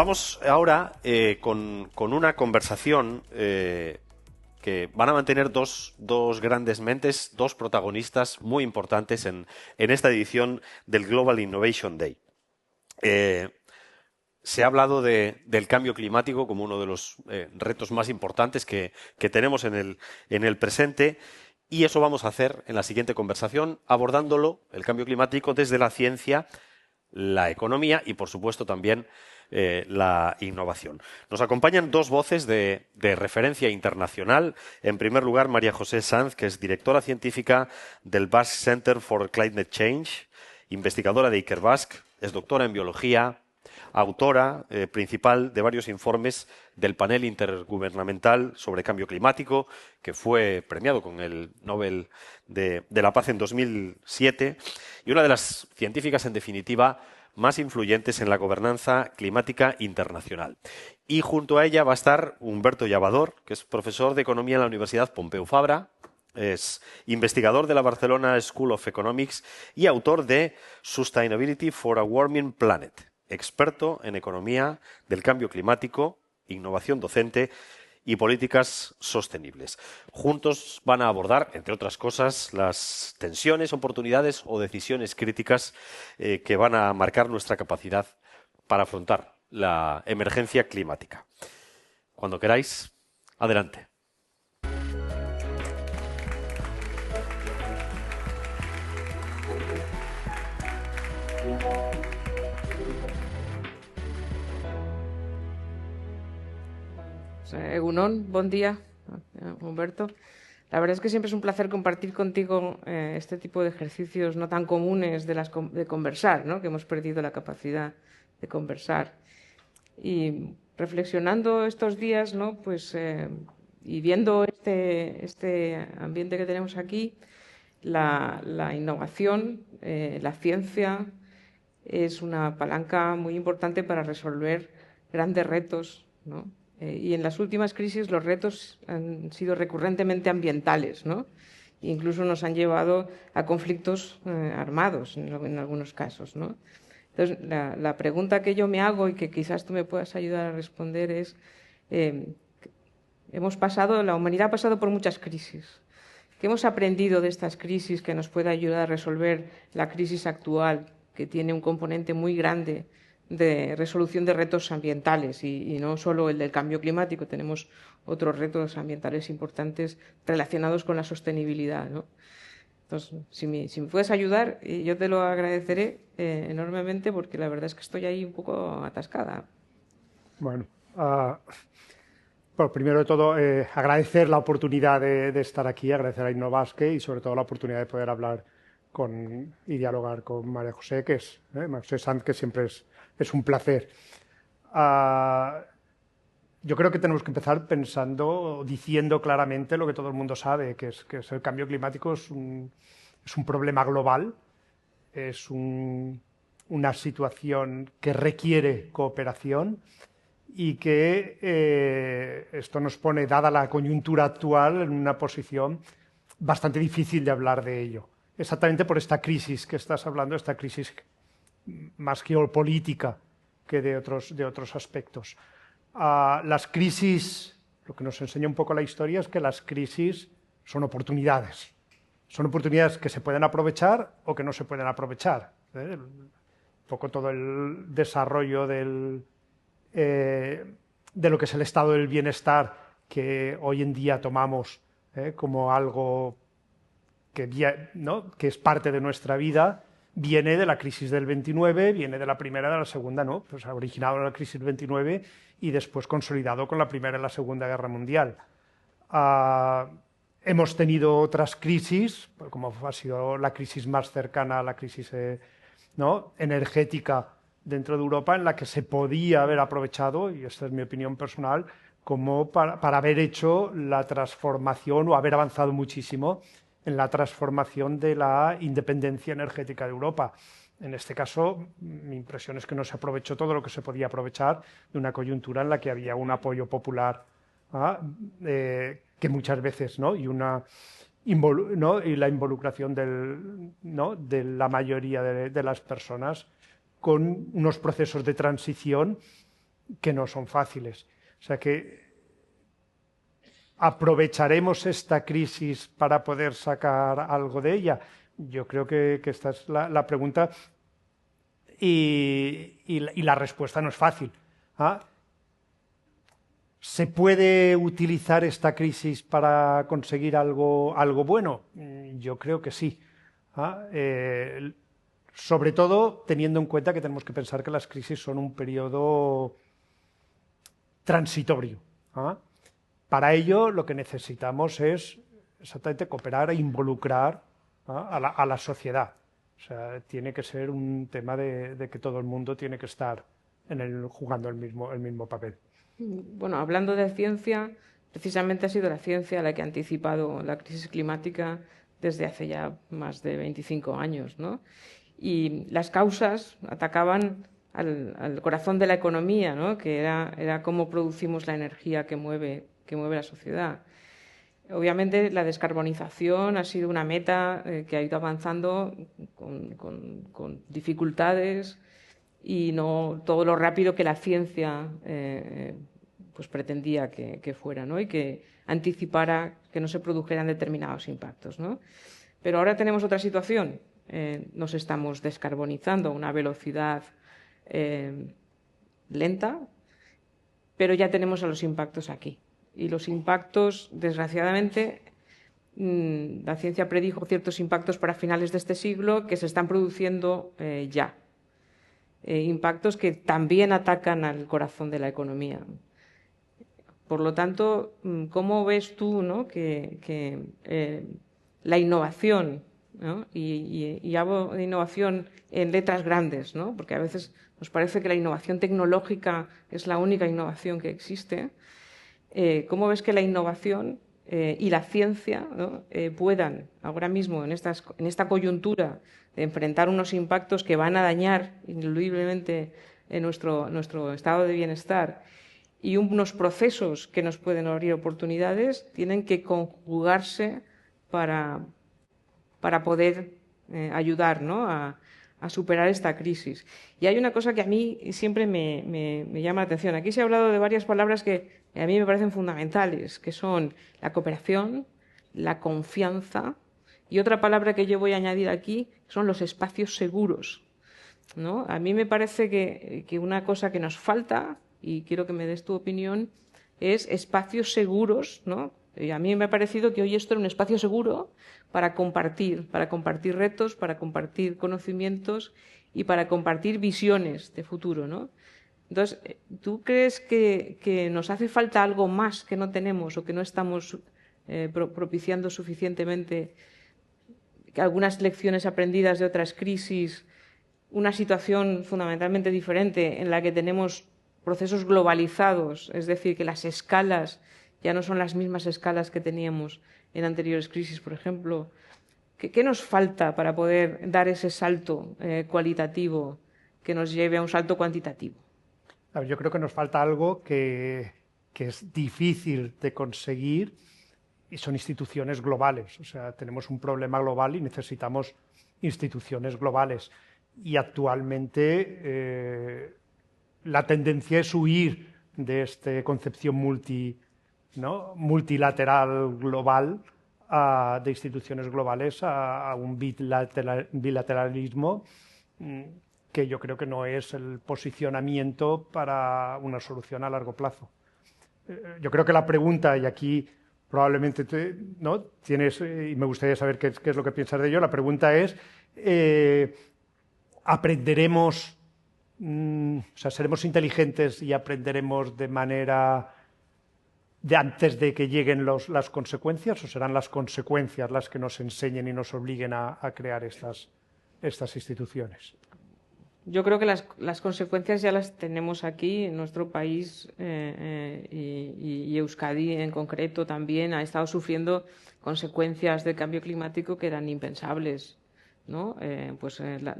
Vamos ahora con una conversación que van a mantener dos grandes mentes, dos protagonistas muy importantes en esta edición del Global Innovation Day. Se ha hablado del cambio climático como uno de los retos más importantes que tenemos en el presente, y eso vamos a hacer en la siguiente conversación, abordándolo, el cambio climático, desde la ciencia, la economía y, por supuesto, también la innovación. Nos acompañan dos voces de referencia internacional. En primer lugar, María José Sanz, que es directora científica del Basque Center for Climate Change, investigadora de Ikerbasque, es doctora en biología, autora principal de varios informes del panel intergubernamental sobre cambio climático, que fue premiado con el Nobel de la Paz en 2007, y una de las científicas, en definitiva, más influyentes en la gobernanza climática internacional. Y junto a ella va a estar Humberto Llavador, que es profesor de Economía en la Universidad Pompeu Fabra, es investigador de la Barcelona School of Economics y autor de Sustainability for a Warming Planet, experto en economía del cambio climático, innovación docente y políticas sostenibles. Juntos van a abordar, entre otras cosas, las tensiones, oportunidades o decisiones críticas que van a marcar nuestra capacidad para afrontar la emergencia climática. Cuando queráis, adelante. Egunon, buen día, Humberto. La verdad es que siempre es un placer compartir contigo este tipo de ejercicios no tan comunes de conversar, ¿no? Que hemos perdido la capacidad de conversar. Y reflexionando estos días, ¿no? Pues, y viendo este ambiente que tenemos aquí, la innovación, la ciencia, es una palanca muy importante para resolver grandes retos, ¿no? Y en las últimas crisis los retos han sido recurrentemente ambientales, ¿no? Incluso nos han llevado a conflictos armados en algunos casos, ¿no? Entonces, la pregunta que yo me hago y que quizás tú me puedas ayudar a responder es, la humanidad ha pasado por muchas crisis. ¿Qué hemos aprendido de estas crisis que nos puede ayudar a resolver la crisis actual, que tiene un componente muy grande de resolución de retos ambientales y no solo el del cambio climático? Tenemos otros retos ambientales importantes relacionados con la sostenibilidad, ¿no? Entonces, si me puedes ayudar, yo te lo agradeceré enormemente, porque la verdad es que estoy ahí un poco atascada. Bueno, primero de todo, agradecer la oportunidad de estar aquí, agradecer a Innobasque y sobre todo la oportunidad de poder hablar y dialogar con María José, María José Sanz, que siempre es un placer. Yo creo que tenemos que empezar diciendo claramente lo que todo el mundo sabe, que es el cambio climático es un problema global, es una situación que requiere cooperación y que esto nos pone, dada la coyuntura actual, en una posición bastante difícil de hablar de ello. Exactamente por esta crisis que estás hablando, esta crisis más geopolítica que de otros aspectos. Las crisis, lo que nos enseña un poco la historia es que las crisis son oportunidades. Son oportunidades que se pueden aprovechar o que no se pueden aprovechar. Un poco todo el desarrollo de lo que es el estado del bienestar que hoy en día tomamos como algo que es parte de nuestra vida, viene de la crisis del 29, viene de la primera y de la segunda, ¿no? Pues originado en la crisis del 29 y después consolidado con la Primera y la Segunda Guerra Mundial. Hemos tenido otras crisis, como ha sido la crisis más cercana a la crisis energética dentro de Europa, en la que se podía haber aprovechado, y esta es mi opinión personal, como para haber hecho la transformación o haber avanzado muchísimo en la transformación de la independencia energética de Europa. En este caso, mi impresión es que no se aprovechó todo lo que se podía aprovechar de una coyuntura en la que había un apoyo popular que muchas veces, ¿no? y la involucración de la mayoría de las personas con unos procesos de transición que no son fáciles. O sea que ¿aprovecharemos esta crisis para poder sacar algo de ella? Yo creo que esta es la pregunta y la respuesta no es fácil. ¿Ah? ¿Se puede utilizar esta crisis para conseguir algo bueno? Yo creo que sí. ¿Ah? Sobre todo teniendo en cuenta que tenemos que pensar que las crisis son un periodo transitorio. ¿Ah? Para ello lo que necesitamos es exactamente cooperar e involucrar, ¿ah?, a la sociedad. O sea, tiene que ser un tema de que todo el mundo tiene que estar jugando el mismo papel. Bueno, hablando de ciencia, precisamente ha sido la ciencia la que ha anticipado la crisis climática desde hace ya más de 25 años, ¿no? Y las causas atacaban al corazón de la economía, ¿no? Que era cómo producimos la energía que mueve la sociedad. Obviamente la descarbonización ha sido una meta que ha ido avanzando con dificultades y no todo lo rápido que la ciencia pues pretendía que fuera, ¿no? Y que anticipara que no se produjeran determinados impactos, ¿no? Pero ahora tenemos otra situación. Nos estamos descarbonizando a una velocidad lenta, pero ya tenemos a los impactos aquí. Y los impactos, desgraciadamente, la ciencia predijo ciertos impactos para finales de este siglo que se están produciendo ya. Impactos que también atacan al corazón de la economía. Por lo tanto, ¿cómo ves tú, ¿no?, que la innovación, ¿no?, y hablo de innovación en letras grandes, ¿no?, porque a veces nos parece que la innovación tecnológica es la única innovación que existe? ¿Cómo ves que la innovación y la ciencia, ¿no?, puedan ahora mismo en esta coyuntura de enfrentar unos impactos que van a dañar ineludiblemente nuestro estado de bienestar y unos procesos que nos pueden abrir oportunidades, tienen que conjugarse para poder ayudar, ¿no?, a superar esta crisis? Y hay una cosa que a mí siempre me llama la atención. Aquí se ha hablado de varias palabras que a mí me parecen fundamentales, que son la cooperación, la confianza, y otra palabra que yo voy a añadir aquí son los espacios seguros, ¿no? A mí me parece que una cosa que nos falta, y quiero que me des tu opinión, es espacios seguros, ¿no? Y a mí me ha parecido que hoy esto era un espacio seguro para compartir retos, para compartir conocimientos y para compartir visiones de futuro, ¿no? Entonces, ¿tú crees que nos hace falta algo más que no tenemos o que no estamos propiciando suficientemente, que algunas lecciones aprendidas de otras crisis, una situación fundamentalmente diferente en la que tenemos procesos globalizados, es decir, que las escalas ya no son las mismas escalas que teníamos en anteriores crisis, por ejemplo? ¿Qué nos falta para poder dar ese salto cualitativo que nos lleve a un salto cuantitativo? Yo creo que nos falta algo que es difícil de conseguir y son instituciones globales. O sea, tenemos un problema global y necesitamos instituciones globales. Y actualmente la tendencia es huir de esta concepción multilateral global de instituciones globales a un bilateralismo que yo creo que no es el posicionamiento para una solución a largo plazo. Yo creo que la pregunta, y aquí probablemente ¿no?, tienes, y me gustaría saber qué es lo que piensas de ello, la pregunta es, ¿aprenderemos, o sea, seremos inteligentes y aprenderemos de manera antes de que lleguen las consecuencias, o serán las consecuencias las que nos enseñen y nos obliguen a crear estas instituciones? Yo creo que las consecuencias ya las tenemos aquí en nuestro país y Euskadi en concreto también ha estado sufriendo consecuencias del cambio climático que eran impensables, ¿no?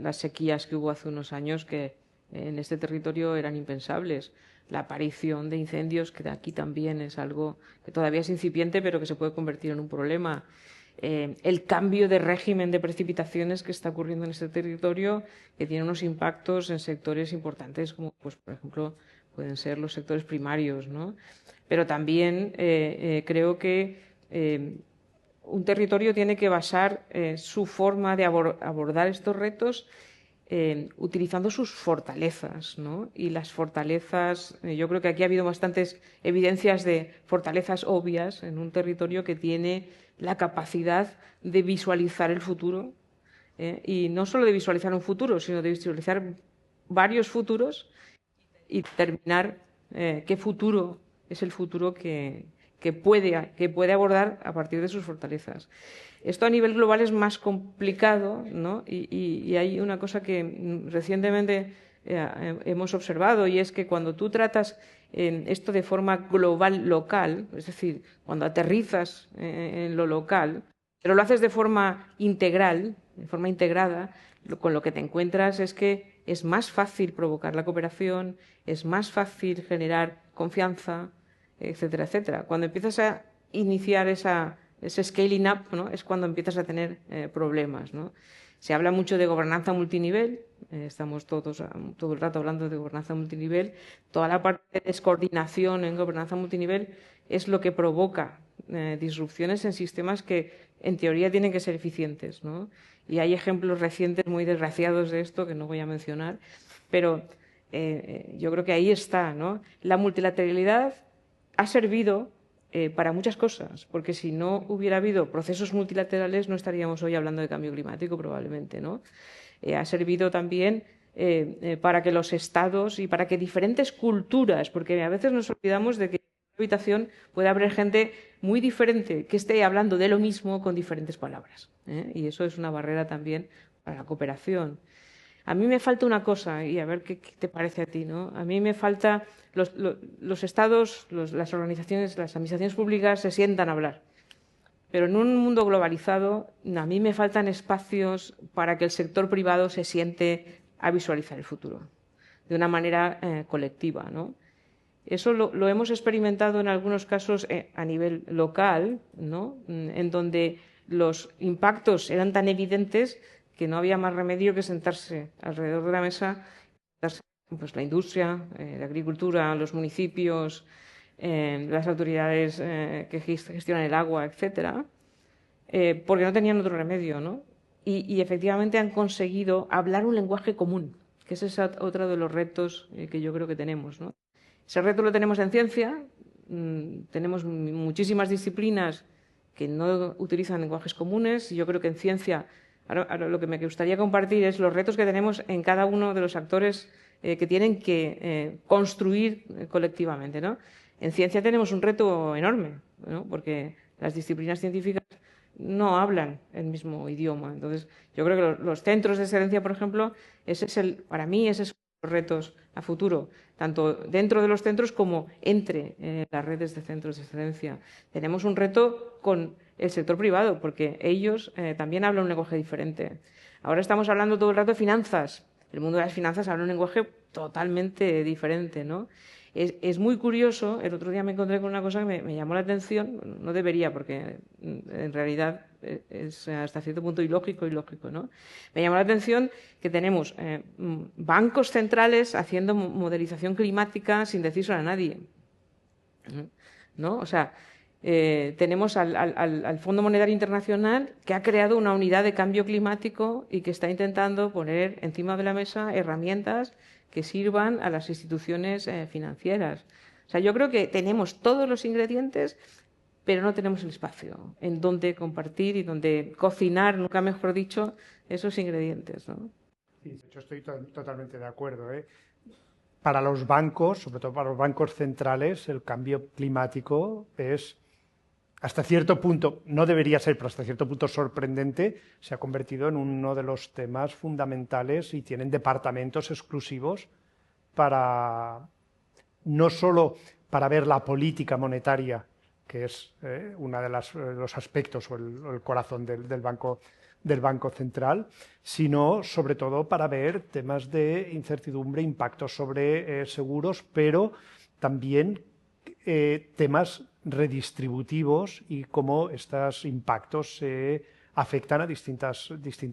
Las sequías que hubo hace unos años que en este territorio eran impensables. La aparición de incendios, que aquí también es algo que todavía es incipiente pero que se puede convertir en un problema. El cambio de régimen de precipitaciones que está ocurriendo en este territorio, que tiene unos impactos en sectores importantes como, pues, por ejemplo, pueden ser los sectores primarios, ¿no? Pero también creo que un territorio tiene que basar su forma de abordar estos retos utilizando sus fortalezas, ¿no? Y las fortalezas, yo creo que aquí ha habido bastantes evidencias de fortalezas obvias en un territorio que tiene la capacidad de visualizar el futuro, y no solo de visualizar un futuro, sino de visualizar varios futuros y determinar qué futuro es el futuro que puede abordar a partir de sus fortalezas. Esto a nivel global es más complicado, ¿no? Y hay una cosa que recientemente hemos observado, y es que cuando tú tratas esto de forma global local, es decir, cuando aterrizas en lo local, pero lo haces de forma integral, de forma integrada, con lo que te encuentras es que es más fácil provocar la cooperación, es más fácil generar confianza, etcétera, etcétera. Cuando empiezas a iniciar ese scaling up, ¿no? Es cuando empiezas a tener problemas, ¿no? Se habla mucho de gobernanza multinivel, estamos todo el rato hablando de gobernanza multinivel. Toda la parte de descoordinación en gobernanza multinivel es lo que provoca disrupciones en sistemas que en teoría tienen que ser eficientes, ¿no? Y hay ejemplos recientes muy desgraciados de esto que no voy a mencionar, pero yo creo que ahí está, ¿no? La multilateralidad ha servido para muchas cosas, porque si no hubiera habido procesos multilaterales no estaríamos hoy hablando de cambio climático probablemente, ¿no? Ha servido también para que los estados y para que diferentes culturas, porque a veces nos olvidamos de que en una habitación puede haber gente muy diferente que esté hablando de lo mismo con diferentes palabras, y eso es una barrera también para la cooperación. A mí me falta una cosa, y a ver qué te parece a ti, ¿no? A mí me falta los estados, las organizaciones, las administraciones públicas se sientan a hablar. Pero en un mundo globalizado, a mí me faltan espacios para que el sector privado se siente a visualizar el futuro de una manera colectiva, ¿no? Eso lo hemos experimentado en algunos casos a nivel local, ¿no? En donde los impactos eran tan evidentes que no había más remedio que sentarse alrededor de la mesa, pues la industria, la agricultura, los municipios, las autoridades que gestionan el agua, etcétera, porque no tenían otro remedio, ¿no? Y efectivamente han conseguido hablar un lenguaje común, que ese es otro de los retos que yo creo que tenemos, ¿no? Ese reto lo tenemos en ciencia, tenemos muchísimas disciplinas que no utilizan lenguajes comunes, y yo creo que en ciencia, ahora lo que me gustaría compartir es los retos que tenemos en cada uno de los actores que tienen que construir colectivamente, ¿no? En ciencia tenemos un reto enorme, ¿no? Porque las disciplinas científicas no hablan el mismo idioma. Entonces, yo creo que los centros de excelencia, por ejemplo, para mí, ese es los retos a futuro, tanto dentro de los centros como entre las redes de centros de excelencia. Tenemos un reto con el sector privado, porque ellos también hablan un lenguaje diferente. Ahora estamos hablando todo el rato de finanzas. El mundo de las finanzas habla un lenguaje totalmente diferente, ¿no? Es muy curioso. El otro día me encontré con una cosa que me llamó la atención. No debería, porque en realidad es hasta cierto punto ilógico, ¿no? Me llamó la atención que tenemos bancos centrales haciendo modelización climática sin decírselo a nadie, ¿no? O sea, tenemos al Fondo Monetario Internacional, que ha creado una unidad de cambio climático y que está intentando poner encima de la mesa herramientas que sirvan a las instituciones financieras. O sea, yo creo que tenemos todos los ingredientes, pero no tenemos el espacio en donde compartir y donde cocinar, nunca mejor dicho, esos ingredientes, ¿no? Sí, yo estoy totalmente de acuerdo, ¿eh? Para los bancos, sobre todo para los bancos centrales, el cambio climático es, hasta cierto punto, no debería ser, pero hasta cierto punto sorprendente, se ha convertido en uno de los temas fundamentales, y tienen departamentos exclusivos para, no solo para ver la política monetaria, que es uno de los aspectos o el corazón del Banco Central, sino sobre todo para ver temas de incertidumbre, impactos sobre seguros, pero también temas redistributivos y cómo estos impactos afectan a distintas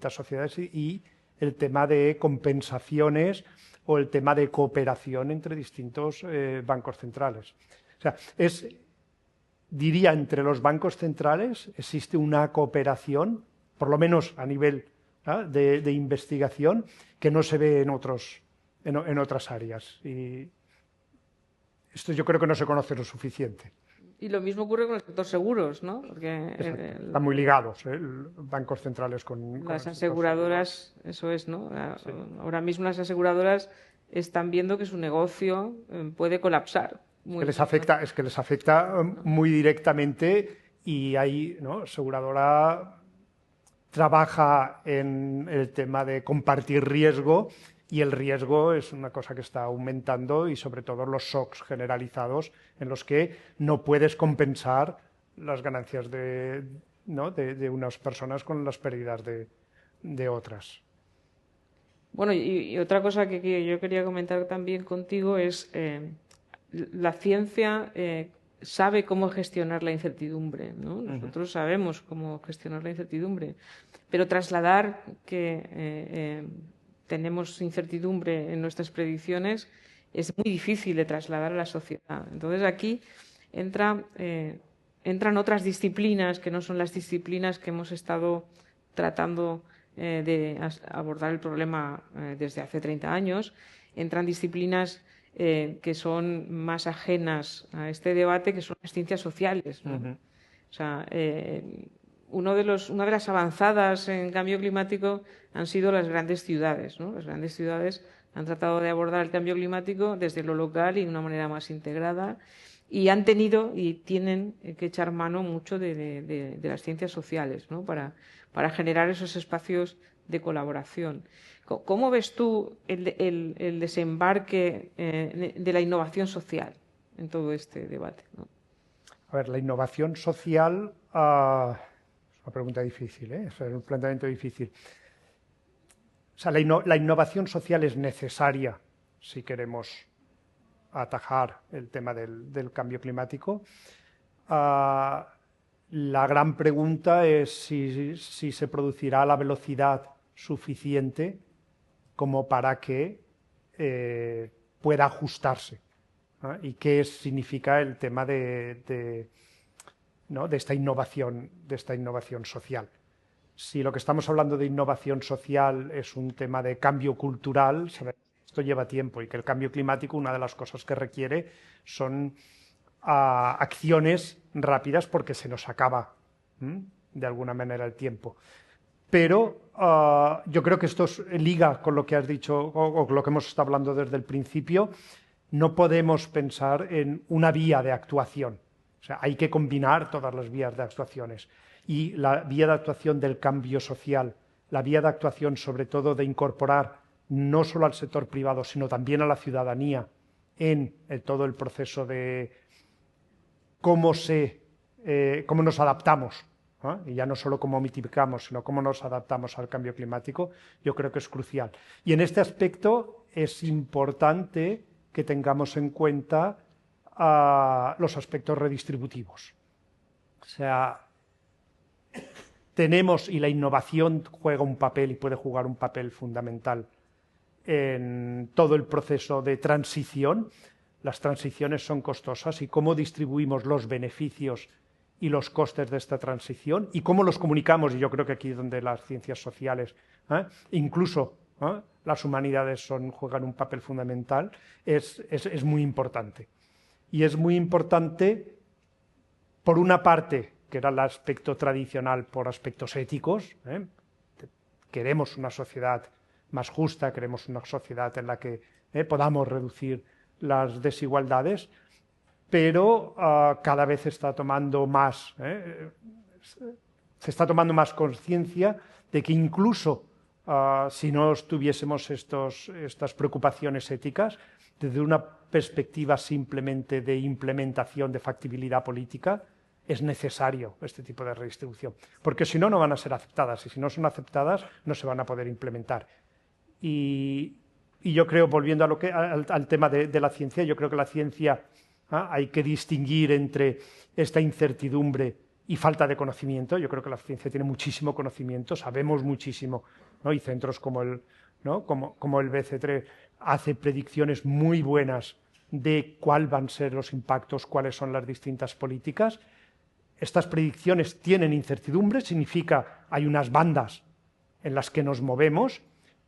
sociedades y el tema de compensaciones o el tema de cooperación entre distintos bancos centrales. O sea, diría, entre los bancos centrales existe una cooperación, por lo menos a nivel de investigación, que no se ve en otras áreas. Y esto yo creo que no se conoce lo suficiente. Y lo mismo ocurre con el sector seguros, ¿no? Porque están muy ligados, bancos centrales con las aseguradoras, eso es, ¿no? Sí. Ahora mismo las aseguradoras están viendo que su negocio puede colapsar. Es que les afecta muy directamente, y hay, ¿no? Aseguradora trabaja en el tema de compartir riesgo, y el riesgo es una cosa que está aumentando, y sobre todo los shocks generalizados en los que no puedes compensar las ganancias de unas personas con las pérdidas de otras. Bueno, y otra cosa que yo quería comentar también contigo es la ciencia sabe cómo gestionar la incertidumbre, ¿no? Nosotros sabemos cómo gestionar la incertidumbre, pero trasladar que tenemos incertidumbre en nuestras predicciones es muy difícil de trasladar a la sociedad. Entonces aquí entran otras disciplinas que no son las disciplinas que hemos estado tratando de abordar el problema desde hace 30 años. Entran disciplinas que son más ajenas a este debate, que son las ciencias sociales, ¿no? O sea, una de las avanzadas en cambio climático han sido las grandes ciudades, ¿no? Las grandes ciudades han tratado de abordar el cambio climático desde lo local y de una manera más integrada, y han tenido y tienen que echar mano mucho de las ciencias sociales, ¿no? para generar esos espacios de colaboración. ¿Cómo ves tú el desembarque de la innovación social en todo este debate, ¿no? A ver, la innovación social es una pregunta difícil, es un planteamiento difícil. O sea, la innovación social es necesaria si queremos atajar el tema del cambio climático. La gran pregunta es si se producirá a la velocidad suficiente como para que pueda ajustarse, ¿no? Y qué significa el tema de esta innovación social. Si lo que estamos hablando de innovación social es un tema de cambio cultural, sabemos que esto lleva tiempo, y que el cambio climático, una de las cosas que requiere son acciones rápidas, porque se nos acaba de alguna manera el tiempo. Pero yo creo que esto liga con lo que has dicho o lo que hemos estado hablando desde el principio. No podemos pensar en una vía de actuación. O sea, hay que combinar todas las vías de actuaciones. Y la vía de actuación del cambio social, la vía de actuación sobre todo de incorporar no solo al sector privado, sino también a la ciudadanía en todo el proceso de cómo nos adaptamos, ¿no? Y ya no solo cómo mitigamos, sino cómo nos adaptamos al cambio climático, yo creo que es crucial. Y en este aspecto es importante que tengamos en cuenta los aspectos redistributivos. O sea, tenemos, y la innovación juega un papel y puede jugar un papel fundamental en todo el proceso de transición. Las transiciones son costosas, y cómo distribuimos los beneficios y los costes de esta transición y cómo los comunicamos. Y yo creo que aquí es donde las ciencias sociales, incluso las humanidades juegan un papel fundamental, es muy importante. Y es muy importante, por una parte, que era el aspecto tradicional, por aspectos éticos. Queremos una sociedad más justa, queremos una sociedad en la que podamos reducir las desigualdades, pero cada vez se está tomando más conciencia de que incluso si no tuviésemos estas preocupaciones éticas, desde una perspectiva simplemente de implementación de factibilidad política, es necesario este tipo de redistribución, porque si no, no van a ser aceptadas, y si no son aceptadas, no se van a poder implementar. Y yo creo, volviendo al tema de la ciencia, yo creo que la ciencia hay que distinguir entre esta incertidumbre y falta de conocimiento. Yo creo que la ciencia tiene muchísimo conocimiento, sabemos muchísimo ¿no? Y centros como ¿no? como el BC3 hace predicciones muy buenas de cuáles van a ser los impactos, cuáles son las distintas políticas. Estas predicciones tienen incertidumbre, significa hay unas bandas en las que nos movemos,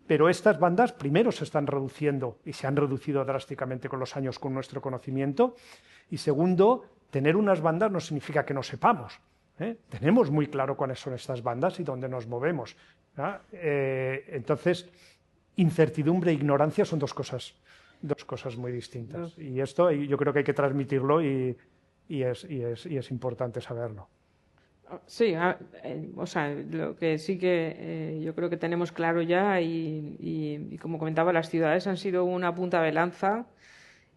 pero estas bandas primero se están reduciendo y se han reducido drásticamente con los años con nuestro conocimiento, y segundo, tener unas bandas no significa que no sepamos. Tenemos muy claro cuáles son estas bandas y dónde nos movemos. Entonces, incertidumbre e ignorancia son dos cosas muy distintas. Y esto yo creo que hay que transmitirlo y es importante saberlo. Sí, o sea, lo que sí que yo creo que tenemos claro ya y como comentaba, las ciudades han sido una punta de lanza.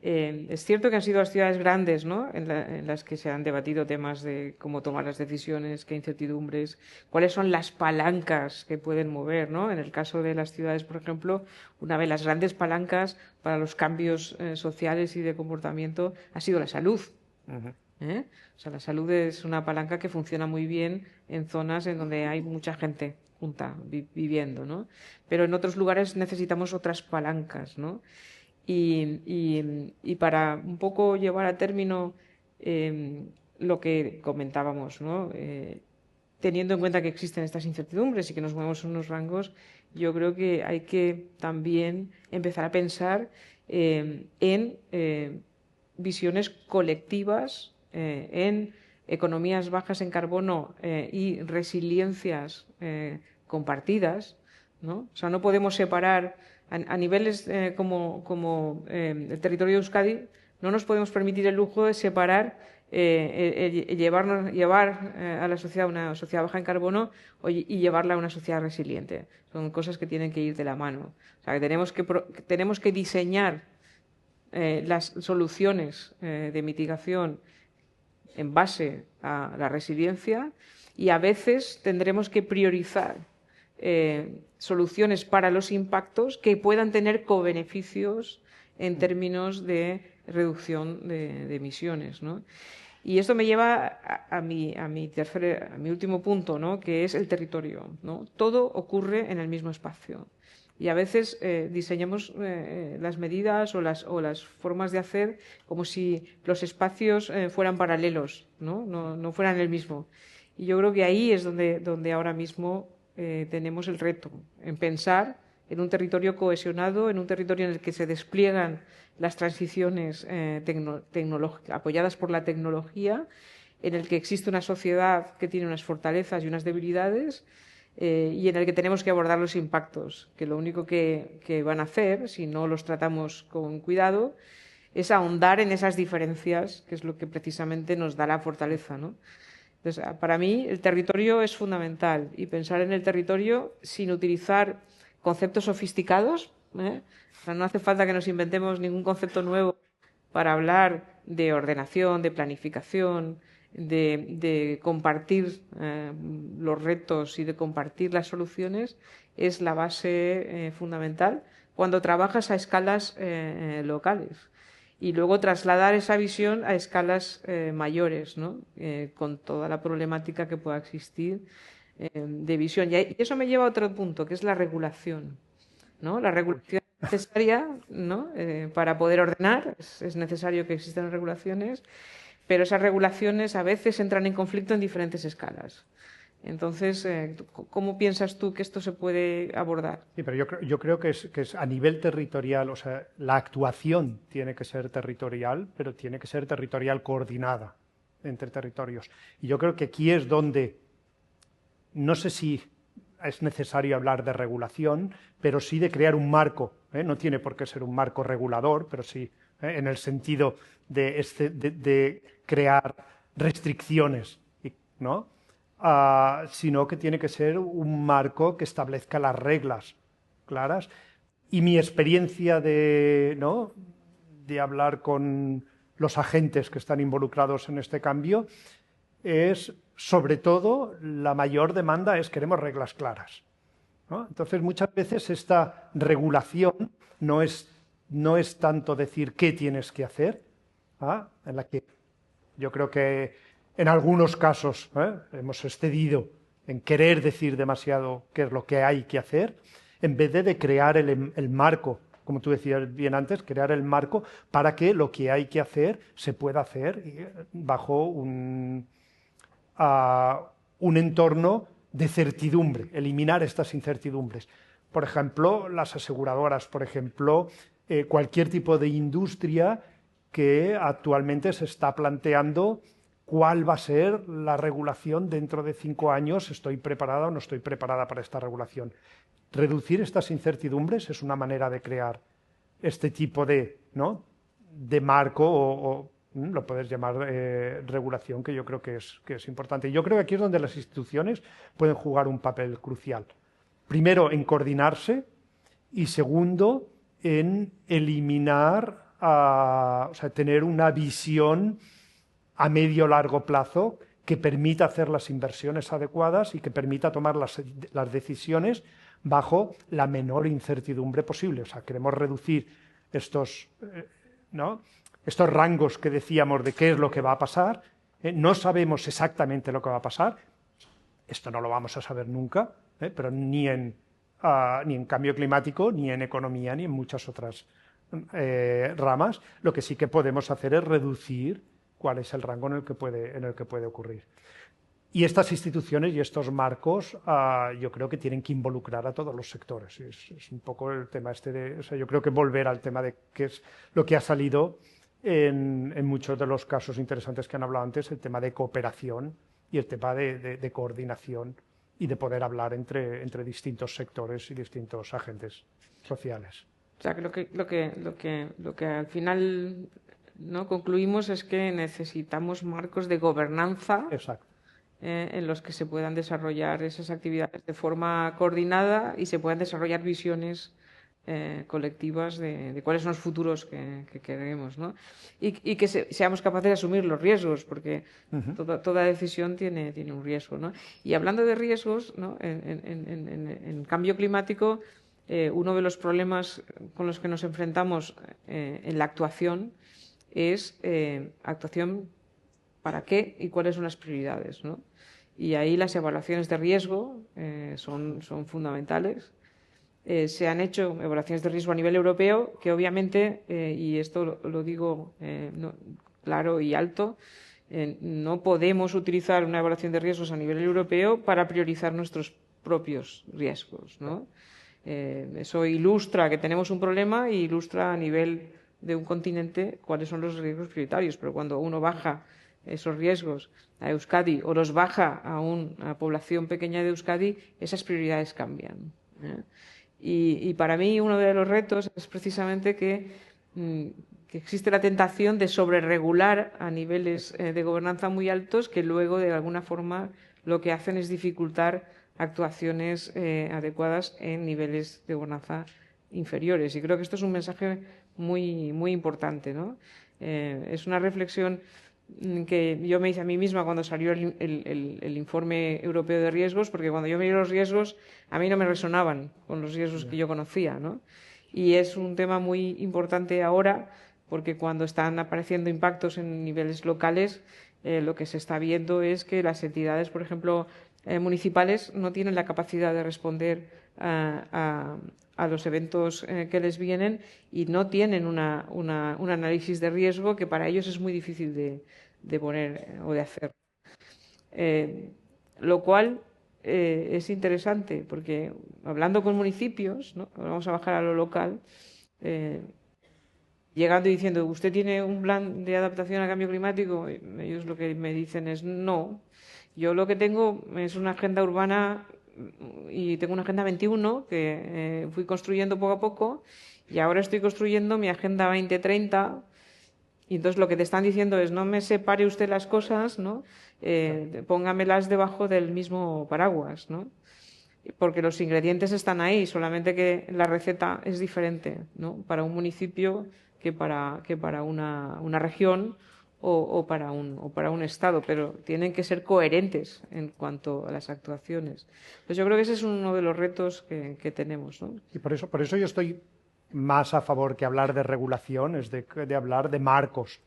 Es cierto que han sido las ciudades grandes, ¿no? En las que se han debatido temas de cómo tomar las decisiones, qué incertidumbres, cuáles son las palancas que pueden mover, ¿no? En el caso de las ciudades, por ejemplo, una de las grandes palancas para los cambios sociales y de comportamiento ha sido la salud. O sea, la salud es una palanca que funciona muy bien en zonas en donde hay mucha gente junta viviendo, ¿no? Pero en otros lugares necesitamos otras palancas, ¿no? Y para un poco llevar a término lo que comentábamos, ¿no? Teniendo en cuenta que existen estas incertidumbres y que nos movemos en unos rangos, yo creo que hay que también empezar a pensar en visiones colectivas, en economías bajas en carbono y resiliencias compartidas, ¿no? O sea, no podemos separar a niveles como el territorio de Euskadi, no nos podemos permitir el lujo de separar, llevar a la sociedad una sociedad baja en carbono y llevarla a una sociedad resiliente. Son cosas que tienen que ir de la mano. O sea, que tenemos que diseñar las soluciones de mitigación en base a la resiliencia, y a veces tendremos que priorizar soluciones para los impactos que puedan tener cobeneficios en términos de reducción de emisiones, ¿no? Y esto me lleva a mi último punto, ¿no? Que es el territorio, ¿no? Todo ocurre en el mismo espacio. Y a veces diseñamos las medidas o las formas de hacer como si los espacios fueran paralelos, ¿no? No fueran el mismo. Y yo creo que ahí es donde ahora mismo tenemos el reto, en pensar en un territorio cohesionado, en un territorio en el que se despliegan las transiciones apoyadas por la tecnología, en el que existe una sociedad que tiene unas fortalezas y unas debilidades, y en el que tenemos que abordar los impactos, que lo único que van a hacer, si no los tratamos con cuidado, es ahondar en esas diferencias, que es lo que precisamente nos da la fortaleza, ¿no? Entonces, para mí el territorio es fundamental, y pensar en el territorio sin utilizar conceptos sofisticados, ¿eh? O sea, no hace falta que nos inventemos ningún concepto nuevo para hablar de ordenación, de planificación, de compartir los retos y de compartir las soluciones. Es la base fundamental cuando trabajas a escalas locales. Y luego trasladar esa visión a escalas mayores, ¿no? Con toda la problemática que pueda existir de visión. Y eso me lleva a otro punto, que es la regulación, ¿no? La regulación es necesaria, ¿no? Para poder ordenar, es necesario que existan regulaciones, pero esas regulaciones a veces entran en conflicto en diferentes escalas. Entonces, ¿cómo piensas tú que esto se puede abordar? Sí, pero yo creo que es a nivel territorial, o sea, la actuación tiene que ser territorial, pero tiene que ser territorial coordinada entre territorios. Y yo creo que aquí es donde, no sé si es necesario hablar de regulación, pero sí de crear un marco. No tiene por qué ser un marco regulador, pero sí en el sentido de crear restricciones, ¿no? Sino que tiene que ser un marco que establezca las reglas claras. Y mi experiencia de hablar con los agentes que están involucrados en este cambio es, sobre todo, la mayor demanda es queremos reglas claras, ¿no? Entonces, muchas veces esta regulación no es tanto decir qué tienes que hacer, en la que yo creo que en algunos casos hemos excedido en querer decir demasiado qué es lo que hay que hacer, en vez de crear el marco, como tú decías bien antes, crear el marco para que lo que hay que hacer se pueda hacer bajo un entorno de certidumbre, eliminar estas incertidumbres. Por ejemplo, las aseguradoras, por ejemplo, cualquier tipo de industria que actualmente se está planteando cuál va a ser la regulación dentro de 5 años, estoy preparada o no estoy preparada para esta regulación. Reducir estas incertidumbres es una manera de crear este tipo de, ¿no?, de marco o lo puedes llamar regulación, que yo creo que es importante. Y yo creo que aquí es donde las instituciones pueden jugar un papel crucial. Primero, en coordinarse y segundo, en eliminar, o sea, tener una visión a medio o largo plazo que permita hacer las inversiones adecuadas y que permita tomar las decisiones bajo la menor incertidumbre posible. O sea, queremos reducir estos, ¿no?, estos rangos que decíamos de qué es lo que va a pasar. No sabemos exactamente lo que va a pasar. Esto no lo vamos a saber nunca, pero ni en cambio climático, ni en economía, ni en muchas otras ramas. Lo que sí que podemos hacer es reducir cuál es el rango en el que puede ocurrir. Y estas instituciones y estos marcos yo creo que tienen que involucrar a todos los sectores. Es un poco el tema o sea, yo creo que volver al tema de qué es lo que ha salido en muchos de los casos interesantes que han hablado antes, el tema de cooperación y el tema de coordinación y de poder hablar entre distintos sectores y distintos agentes sociales. O sea, que lo que al final, ¿no?, concluimos es que necesitamos marcos de gobernanza. Exacto. En los que se puedan desarrollar esas actividades de forma coordinada y se puedan desarrollar visiones colectivas de cuáles son los futuros que queremos, ¿no? Y que seamos capaces de asumir los riesgos, porque toda decisión tiene un riesgo, ¿no? Y hablando de riesgos, ¿no?, en cambio climático, uno de los problemas con los que nos enfrentamos en la actuación es actuación para qué y cuáles son las prioridades, ¿no? Y ahí las evaluaciones de riesgo son fundamentales. Se han hecho evaluaciones de riesgo a nivel europeo que obviamente, y esto lo digo claro y alto, no podemos utilizar una evaluación de riesgos a nivel europeo para priorizar nuestros propios riesgos, ¿no? Eso ilustra que tenemos un problema y ilustra a nivel de un continente cuáles son los riesgos prioritarios, pero cuando uno baja esos riesgos a Euskadi o los baja a una población pequeña de Euskadi, esas prioridades cambian, ¿eh? Y para mí uno de los retos es precisamente que existe la tentación de sobreregular a niveles de gobernanza muy altos que luego de alguna forma lo que hacen es dificultar actuaciones adecuadas en niveles de gobernanza inferiores. Y creo que esto es un mensaje muy, muy importante, ¿no? Es una reflexión que yo me hice a mí misma cuando salió el informe europeo de riesgos, porque cuando yo miré los riesgos, a mí no me resonaban con los riesgos que yo conocía, ¿no? Y es un tema muy importante ahora, porque cuando están apareciendo impactos en niveles locales, lo que se está viendo es que las entidades, por ejemplo, municipales, no tienen la capacidad de responder a los eventos que les vienen y no tienen un análisis de riesgo que para ellos es muy difícil de poner o de hacer. Lo cual es interesante porque hablando con municipios, ¿no?, vamos a bajar a lo local, llegando y diciendo, ¿usted tiene un plan de adaptación al cambio climático? Ellos lo que me dicen es no. Yo lo que tengo es una agenda urbana y tengo una agenda 21 que fui construyendo poco a poco y ahora estoy construyendo mi agenda 2030 y entonces lo que te están diciendo es no me separe usted las cosas, ¿no? Póngamelas debajo del mismo paraguas, ¿no? Porque los ingredientes están ahí, solamente que la receta es diferente, ¿no?, para un municipio que para una región o para un estado, pero tienen que ser coherentes en cuanto a las actuaciones. Pues yo creo que ese es uno de los retos que tenemos, ¿no? Y por eso yo estoy más a favor que hablar de regulación, es de hablar de marcos,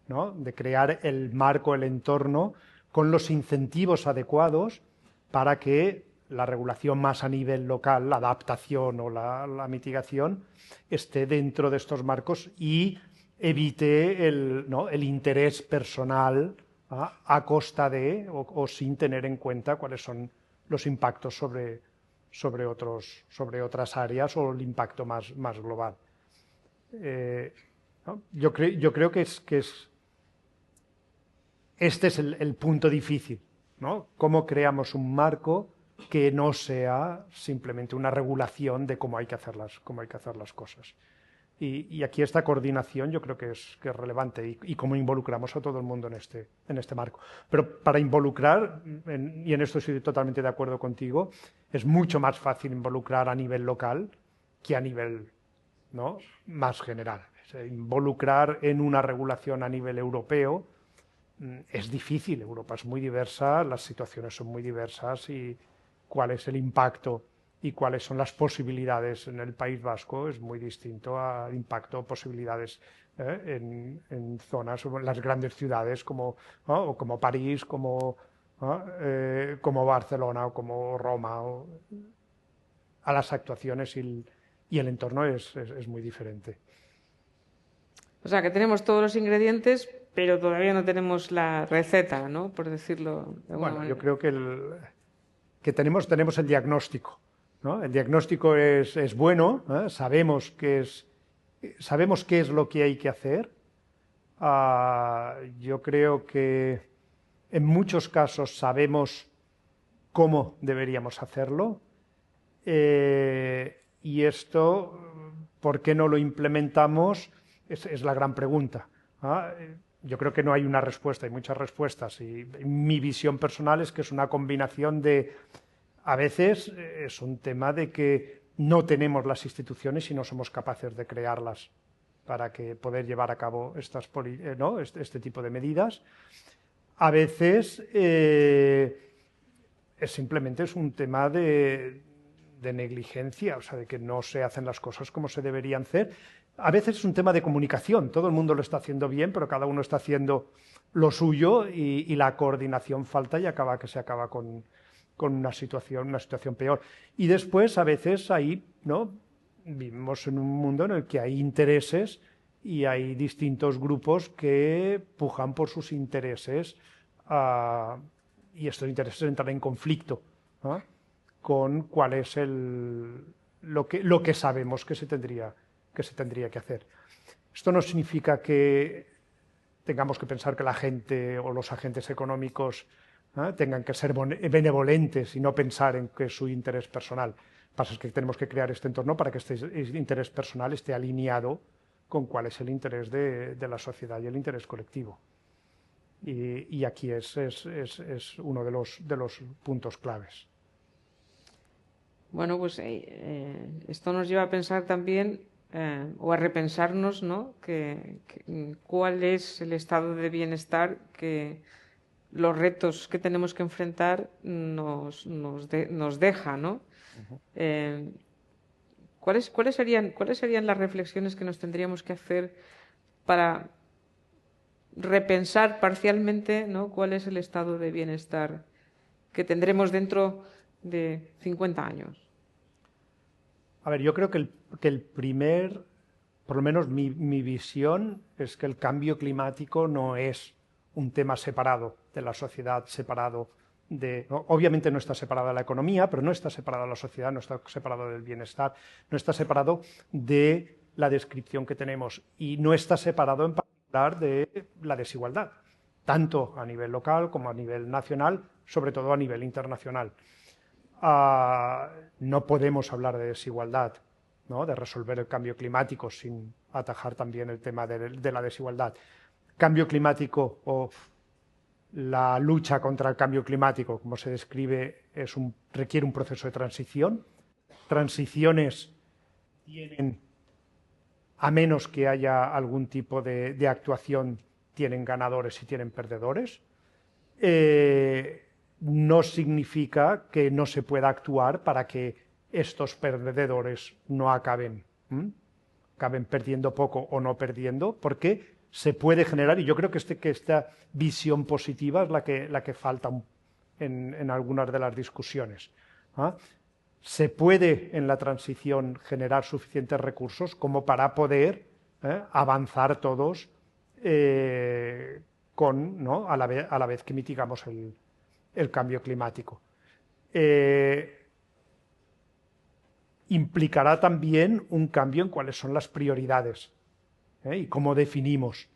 ¿no?, de crear el marco, el entorno, con los incentivos adecuados para que la regulación más a nivel local, la adaptación o la mitigación, esté dentro de estos marcos y evite el interés personal a costa de o sin tener en cuenta cuáles son los impactos sobre otras áreas o el impacto más global. ¿No? Yo creo que este es el punto difícil, ¿no? ¿Cómo creamos un marco que no sea simplemente una regulación de cómo hay que hacer las cosas? Y aquí esta coordinación yo creo que es relevante y cómo involucramos a todo el mundo en este marco. Pero para involucrar, y en esto estoy totalmente de acuerdo contigo, es mucho más fácil involucrar a nivel local que a nivel, ¿no?, más general. O sea, involucrar en una regulación a nivel europeo es difícil. Europa es muy diversa, las situaciones son muy diversas y cuál es el impacto y cuáles son las posibilidades en el País Vasco es muy distinto al impacto o posibilidades en zonas, en las grandes ciudades como París, como Barcelona o como Roma. A las actuaciones y el entorno es muy diferente. O sea, que tenemos todos los ingredientes, pero todavía no tenemos la receta, ¿no?, por decirlo de alguna manera. Yo creo que tenemos el diagnóstico, ¿no? El diagnóstico es bueno, ¿eh? Sabemos qué es lo que hay que hacer. Yo creo que en muchos casos sabemos cómo deberíamos hacerlo. Y esto, ¿por qué no lo implementamos? Es la gran pregunta. Yo creo que no hay una respuesta, hay muchas respuestas. Y mi visión personal es que es una combinación de... A veces es un tema de que no tenemos las instituciones y no somos capaces de crearlas para poder llevar a cabo este tipo de medidas. A veces simplemente es un tema de negligencia, o sea, de que no se hacen las cosas como se deberían hacer. A veces es un tema de comunicación, todo el mundo lo está haciendo bien, pero cada uno está haciendo lo suyo y la coordinación falta y se acaba con una situación peor. Y después, a veces, ahí, ¿no?, vivimos en un mundo en el que hay intereses y hay distintos grupos que pujan por sus intereses y estos intereses entran en conflicto, ¿no?, con cuál es lo que sabemos que se tendría que hacer. Esto no significa que tengamos que pensar que la gente o los agentes económicos tengan que ser benevolentes y no pensar en que es su interés personal. Lo que pasa es que tenemos que crear este entorno para que este interés personal esté alineado con cuál es el interés de la sociedad y el interés colectivo. Y aquí es uno de los puntos claves. Bueno, pues esto nos lleva a pensar también, o a repensarnos, ¿no?, cuál es el estado de bienestar que los retos que tenemos que enfrentar nos deja, ¿no? Uh-huh. ¿Cuáles serían las reflexiones que nos tendríamos que hacer para repensar parcialmente, ¿no?, cuál es el estado de bienestar que tendremos dentro de 50 años? A ver, yo creo que el primer, por lo menos mi visión, es que el cambio climático no es un tema separado de la sociedad, ¿no? Obviamente no está separado de la economía, pero no está separado de la sociedad, no está separado del bienestar, no está separado de la descripción que tenemos y no está separado en particular de la desigualdad, tanto a nivel local como a nivel nacional, sobre todo a nivel internacional. No podemos hablar de desigualdad, ¿no?, de resolver el cambio climático sin atajar también el tema de la desigualdad. Cambio climático o la lucha contra el cambio climático, como se describe, requiere un proceso de transición. Transiciones tienen, a menos que haya algún tipo de actuación, tienen ganadores y tienen perdedores. No significa que no se pueda actuar para que estos perdedores no acaben perdiendo poco o no perdiendo, porque se puede generar, y yo creo que esta visión positiva es la que falta en algunas de las discusiones. ¿Ah? Se puede en la transición generar suficientes recursos como para poder avanzar todos ¿no? a la vez que mitigamos el cambio climático. Implicará también un cambio en cuáles son las prioridades y cómo definimos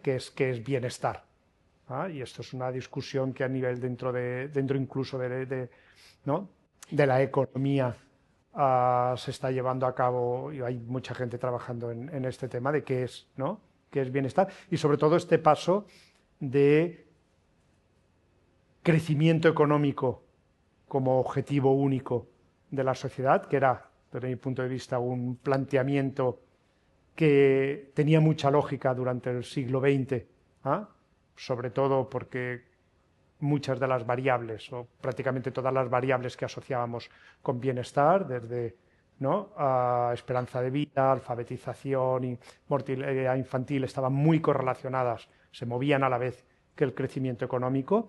qué es bienestar. Y esto es una discusión que a nivel dentro incluso ¿no? de la economía se está llevando a cabo, y hay mucha gente trabajando en este tema de qué es, ¿no? qué es bienestar, y sobre todo este paso de crecimiento económico como objetivo único de la sociedad, que era, desde mi punto de vista, un planteamiento que tenía mucha lógica durante el siglo XX, sobre todo porque muchas de las variables, o prácticamente todas las variables que asociábamos con bienestar, desde ¿no? Esperanza de vida, alfabetización y mortalidad infantil, estaban muy correlacionadas, se movían a la vez que el crecimiento económico.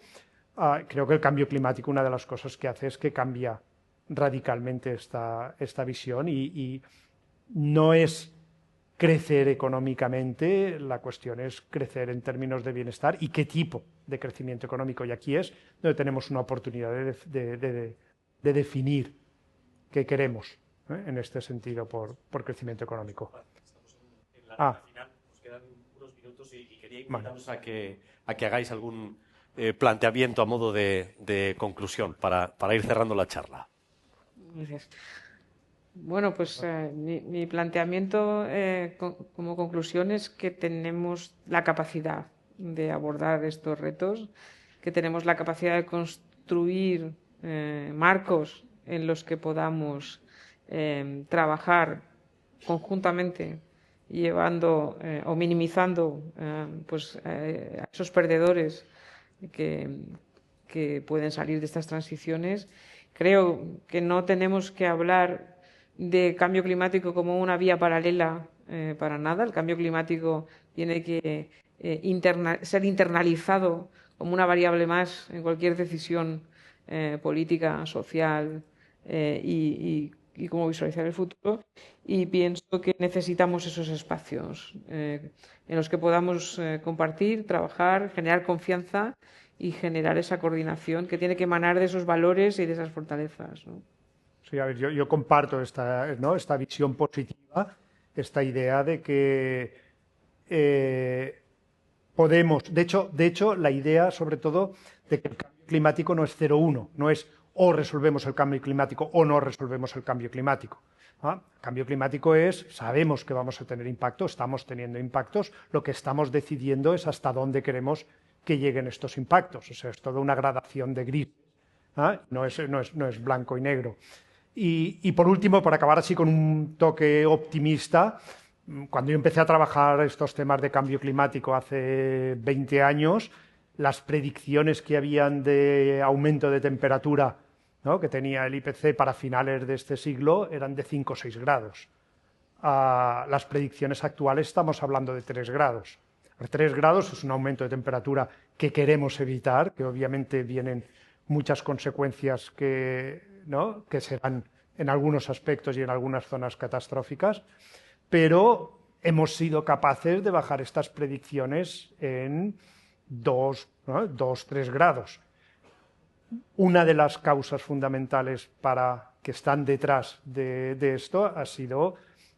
Creo que el cambio climático, una de las cosas que hace es que cambia radicalmente esta visión y no es crecer económicamente, la cuestión es crecer en términos de bienestar y qué tipo de crecimiento económico. Y aquí es donde tenemos una oportunidad de definir qué queremos en este sentido por crecimiento económico. Al final nos quedan unos minutos y quería invitaros a que hagáis algún planteamiento a modo de conclusión para ir cerrando la charla. Gracias. Bueno, pues mi planteamiento como conclusión es que tenemos la capacidad de abordar estos retos, que tenemos la capacidad de construir marcos en los que podamos trabajar conjuntamente, llevando o minimizando pues, a esos perdedores que pueden salir de estas transiciones. Creo que no tenemos que hablar de cambio climático como una vía paralela para nada. El cambio climático tiene que ser internalizado como una variable más en cualquier decisión política, social y cómo visualizar el futuro. Y pienso que necesitamos esos espacios en los que podamos compartir, trabajar, generar confianza y generar esa coordinación que tiene que emanar de esos valores y de esas fortalezas, ¿no? Sí, a ver, yo comparto esta visión positiva, esta idea de que podemos, de hecho, la idea sobre todo de que el cambio climático no es 0-1, no es o resolvemos el cambio climático o no resolvemos el cambio climático. El cambio climático es, sabemos que vamos a tener impacto, estamos teniendo impactos, lo que estamos decidiendo es hasta dónde queremos que lleguen estos impactos, o sea, es toda una gradación de gris, no es blanco y negro. Y por último, para acabar así con un toque optimista, cuando yo empecé a trabajar estos temas de cambio climático hace 20 años, las predicciones que habían de aumento de temperatura, ¿no? que tenía el IPC para finales de este siglo eran de 5 o 6 grados. Las predicciones actuales estamos hablando de 3 grados. 3 grados es un aumento de temperatura que queremos evitar, que obviamente vienen muchas consecuencias ¿no? que serán en algunos aspectos y en algunas zonas catastróficas, pero hemos sido capaces de bajar estas predicciones en 2, 3 grados. Una de las causas fundamentales que están detrás de esto ha sido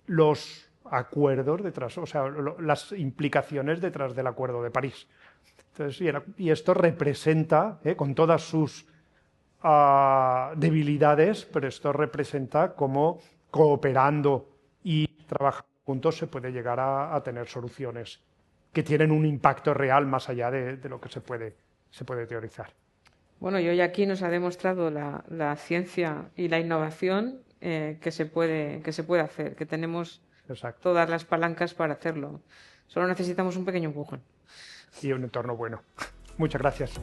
los acuerdos detrás, o sea, las implicaciones detrás del Acuerdo de París. Entonces, y esto representa, con todas sus debilidades, pero esto representa cómo cooperando y trabajando juntos se puede llegar a tener soluciones que tienen un impacto real más allá de lo que se puede teorizar. Bueno, y hoy aquí nos ha demostrado la ciencia y la innovación que se puede hacer, que tenemos todas las palancas para hacerlo. Solo necesitamos un pequeño empujón. Y un entorno bueno. Muchas gracias.